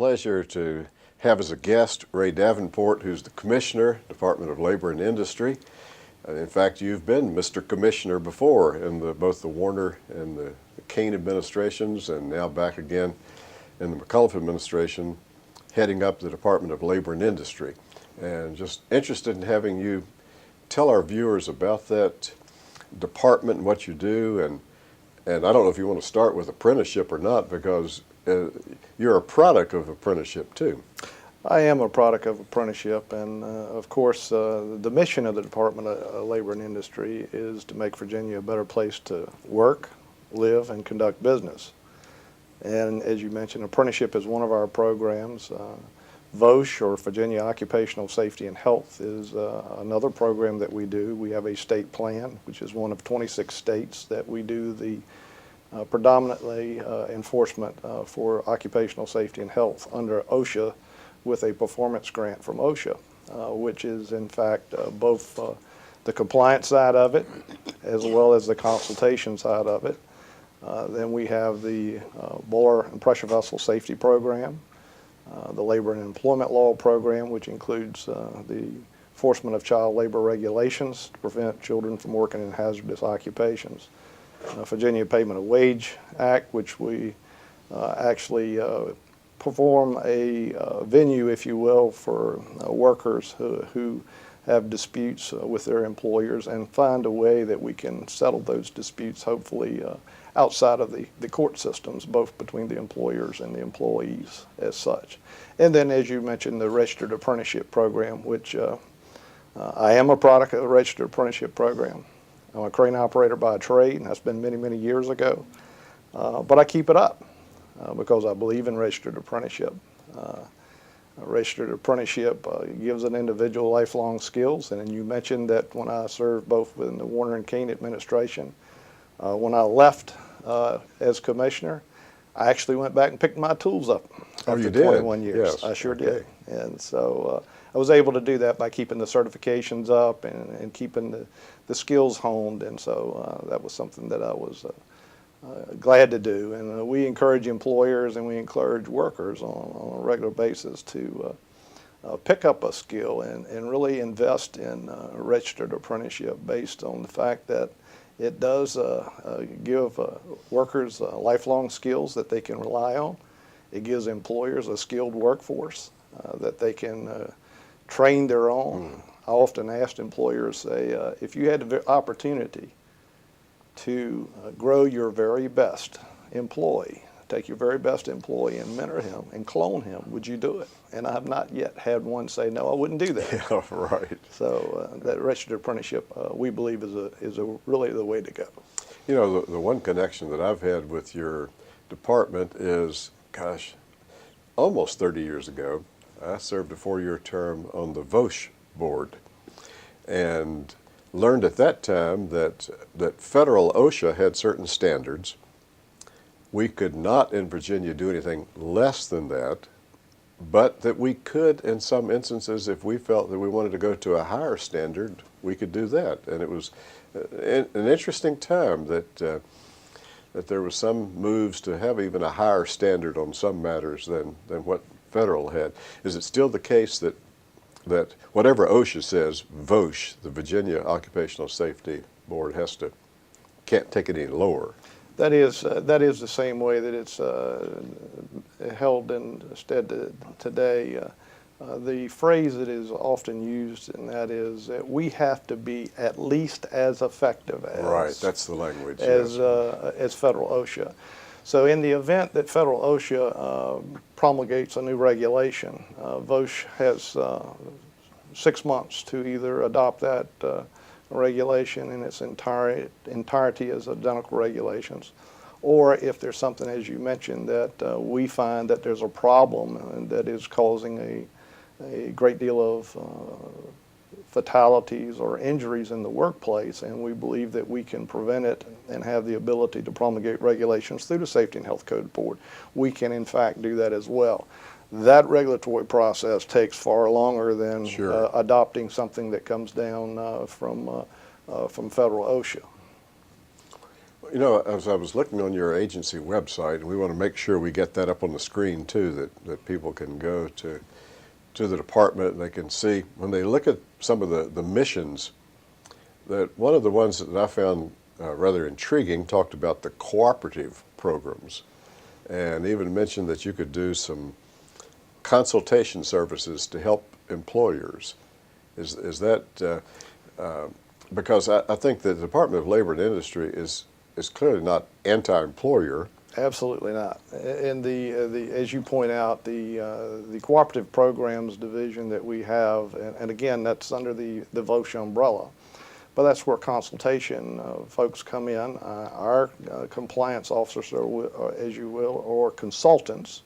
pleasure to have as a guest Ray Davenport, who's the Commissioner, Department of Labor and Industry. In fact, you've been Mr. Commissioner before in both the Warner and the Kane administrations, and now back again in the McAuliffe administration, heading up the Department of Labor and Industry. And just interested in having you tell our viewers about that department and what you do. And I don't know if you want to start with apprenticeship or not, because you're a product of apprenticeship too. I am a product of apprenticeship, and of course the mission of the Department of Labor and Industry is to make Virginia a better place to work, live, and conduct business. And as you mentioned, apprenticeship is one of our programs. VOSH, or Virginia Occupational Safety and Health, is another program that we do. We have a state plan, which is one of 26 states that we do the predominantly enforcement for occupational safety and health under OSHA, with a performance grant from OSHA, which is in fact both the compliance side of it as well as the consultation side of it. Then we have the boiler and pressure vessel safety program, the labor and employment law program, which includes the enforcement of child labor regulations to prevent children from working in hazardous occupations. Virginia Payment of Wage Act, which we actually perform a venue, if you will, for workers who have disputes with their employers, and find a way that we can settle those disputes, hopefully outside of the court systems, both between the employers and the employees as such. And then, as you mentioned, the Registered Apprenticeship Program, which I am a product of the Registered Apprenticeship Program. I'm a crane operator by trade, and that's been many, many years ago. But I keep it up because I believe in registered apprenticeship. Registered apprenticeship gives an individual lifelong skills, and you mentioned that when I served both within the Warner and Kane administration, when I left as commissioner, I actually went back and picked my tools up after 21 years. Yes. I sure did. And so I was able to do that by keeping the certifications up and keeping the skills honed, and so that was something that I was glad to do. And we encourage employers and we encourage workers on a regular basis to pick up a skill and really invest in registered apprenticeship, based on the fact that it does give workers lifelong skills that they can rely on. It gives employers a skilled workforce that they can train their own. I often ask employers, say, if you had the opportunity to grow your very best employee, take your very best employee and mentor him and clone him, would you do it? And I have not yet had one say, no, I wouldn't do that. Yeah, right. So that registered apprenticeship, we believe, is really the way to go. You know, the one connection that I've had with your department is, gosh, almost 30 years ago, I served a 4-year term on the VOSH board, and learned at that time that federal OSHA had certain standards. We could not in Virginia do anything less than that, but that we could, in some instances, if we felt that we wanted to go to a higher standard, we could do that. And it was an interesting time that there was some moves to have even a higher standard on some matters than what federal had. Is it still the case that whatever OSHA says, VOSH, the Virginia Occupational Safety Board, can't take it any lower? That is the same way that it's held instead today. The phrase that is often used, and that is that we have to be at least as effective as, right, that's the language, as federal OSHA. So in the event that federal OSHA promulgates a new regulation, VOSH has 6 months to either adopt that regulation in its entirety as identical regulations, or if there's something, as you mentioned, that we find that there's a problem and that is causing a great deal of fatalities or injuries in the workplace, and we believe that we can prevent it and have the ability to promulgate regulations through the Safety and Health Code Board, we can in fact do that as well. That regulatory process takes far longer than adopting something that comes down from federal OSHA. You know, as I was looking on your agency website, and we want to make sure we get that up on the screen too, that people can go to the department and they can see, when they look at some of the missions, that one of the ones that I found rather intriguing talked about the cooperative programs, and even mentioned that you could do some consultation services to help employers. Is that because I think the Department of Labor and Industry is clearly not anti-employer. Absolutely not. And as you point out, the cooperative programs division that we have, and again, that's under the VOSH umbrella, but that's where consultation folks come in. Our compliance officers, as you will, or consultants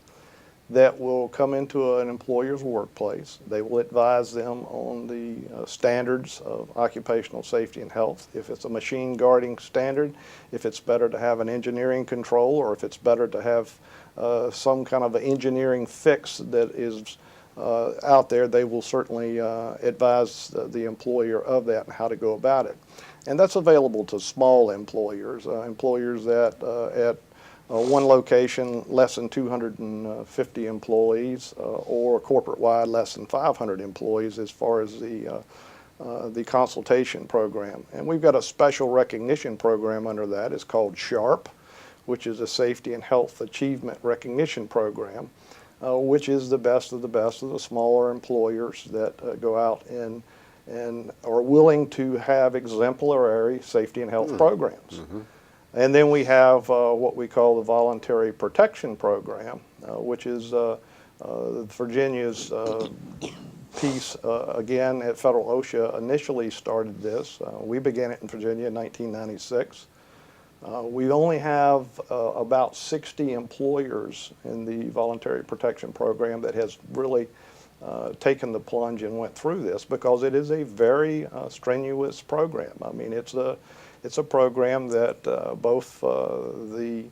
that will come into an employer's workplace. They will advise them on the standards of occupational safety and health. If it's a machine guarding standard, if it's better to have an engineering control, or if it's better to have some kind of an engineering fix that is out there, they will certainly advise the employer of that and how to go about it. And that's available to small employers, employers that at one location less than 250 employees, or corporate-wide less than 500 employees as far as the consultation program. And we've got a special recognition program under that. It's called SHARP, which is a Safety and Health Achievement Recognition Program, which is the best of the smaller employers that go out and are willing to have exemplary safety and health programs. Mm-hmm. And then we have what we call the Voluntary Protection Program, which is Virginia's piece, again, at Federal OSHA initially started this. We began it in Virginia in 1996. We only have about 60 employers in the Voluntary Protection Program that has really taken the plunge and went through this, because it is a very strenuous program. I mean, it's a program that both the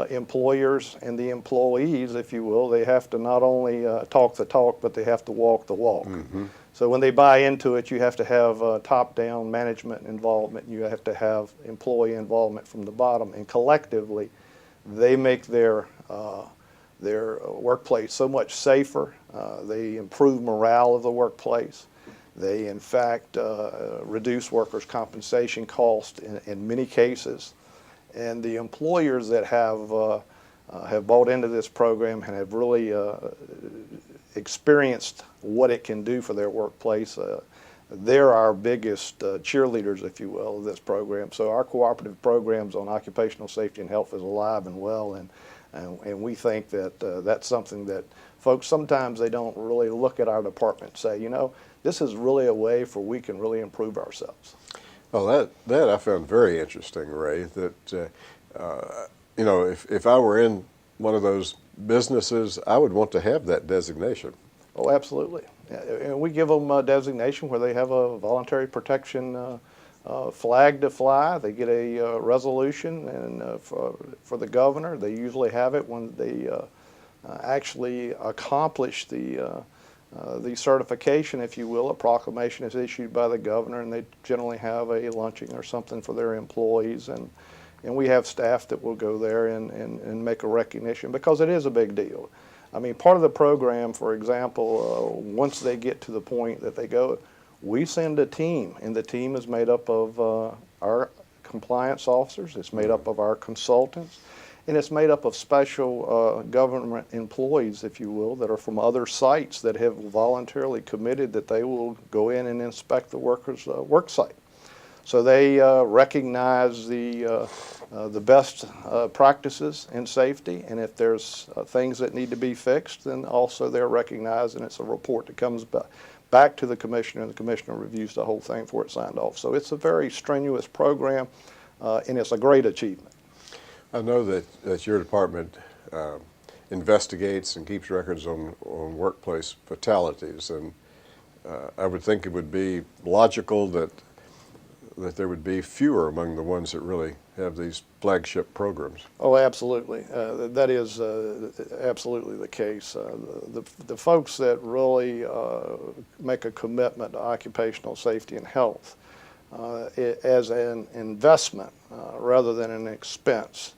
employers and the employees, if you will, they have to not only talk the talk, but they have to walk the walk. Mm-hmm. So when they buy into it, you have to have top-down management involvement. You have to have employee involvement from the bottom, and collectively, they make their workplace so much safer. They improve morale of the workplace. They, in fact, reduce workers' compensation costs in many cases. And the employers that have bought into this program and have really experienced what it can do for their workplace, they're our biggest cheerleaders, if you will, of this program. So our cooperative programs on occupational safety and health is alive and well, and we think that that's something that folks, sometimes they don't really look at our department and say, you know, this is really a way for we can really improve ourselves. Well, that I found very interesting, Ray, that, you know, if I were in one of those businesses, I would want to have that designation. Oh, absolutely. And we give them a designation where they have a voluntary protection flag to fly. They get a resolution, and for the governor, they usually have it when they actually accomplish the certification, if you will. A proclamation is issued by the governor, and they generally have a luncheon or something for their employees, and we have staff that will go there and make a recognition, because it is a big deal. I mean, part of the program, for example, once they get to the point that they go, we send a team, and the team is made up of our compliance officers, it's made up of our consultants, and it's made up of special government employees, if you will, that are from other sites that have voluntarily committed that they will go in and inspect the worker's work site. So they recognize the best practices in safety, and if there's things that need to be fixed, then also they're recognized, and it's a report that comes back to the commissioner, and the commissioner reviews the whole thing before it's signed off. So it's a very strenuous program, and it's a great achievement. I know that your department investigates and keeps records on workplace fatalities, and I would think it would be logical that there would be fewer among the ones that really have these flagship programs. Oh, absolutely. That is absolutely the case. The folks that really make a commitment to occupational safety and health, as an investment rather than an expense.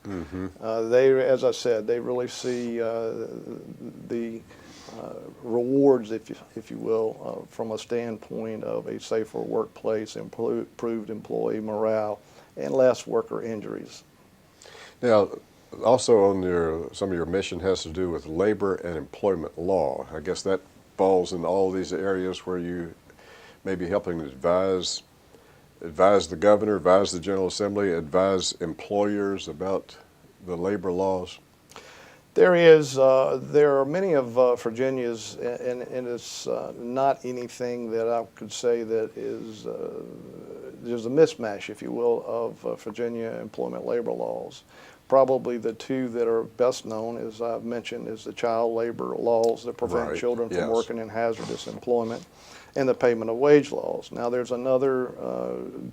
As I said, they really see the rewards, if you will, from a standpoint of a safer workplace, improved employee morale, and less worker injuries. Now, also on some of your mission has to do with labor and employment law. I guess that falls in all these areas where you may be helping to advise the governor, advise the General Assembly, advise employers about the labor laws. There are many of Virginia's, and it's not anything that I could say that is, there's a mismatch, if you will, of Virginia employment labor laws. Probably the two that are best known, as I've mentioned, is the child labor laws that prevent children from working in hazardous employment, and the payment of wage laws. Now there's another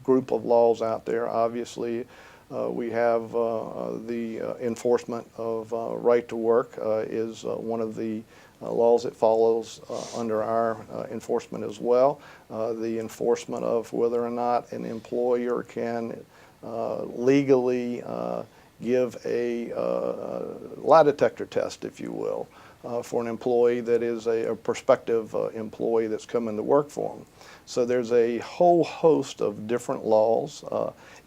group of laws out there. Obviously, we have the enforcement of right to work is one of the laws that follows under our enforcement as well. The enforcement of whether or not an employer can legally give a lie detector test, if you will, for an employee that is a prospective employee that's coming to work for them. So there's a whole host of different laws,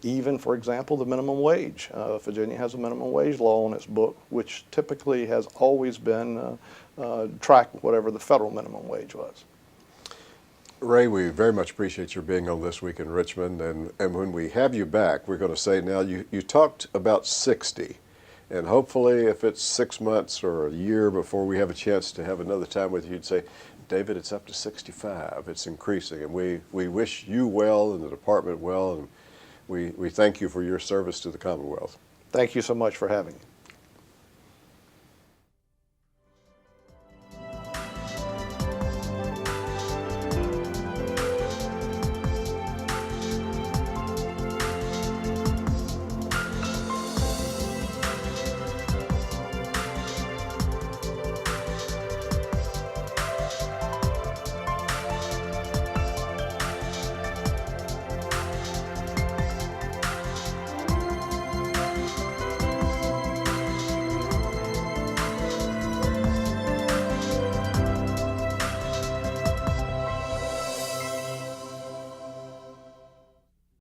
even, for example, the minimum wage. Virginia has a minimum wage law on its book, which typically has always been tracked whatever the federal minimum wage was. Ray, we very much appreciate your being on This Week in Richmond, and when we have you back, we're going to say now you talked about 60, and hopefully if it's 6 months or a year before we have a chance to have another time with you, you'd say, David, it's up to 65, it's increasing, and we wish you well and the department well, and we thank you for your service to the Commonwealth. Thank you so much for having me.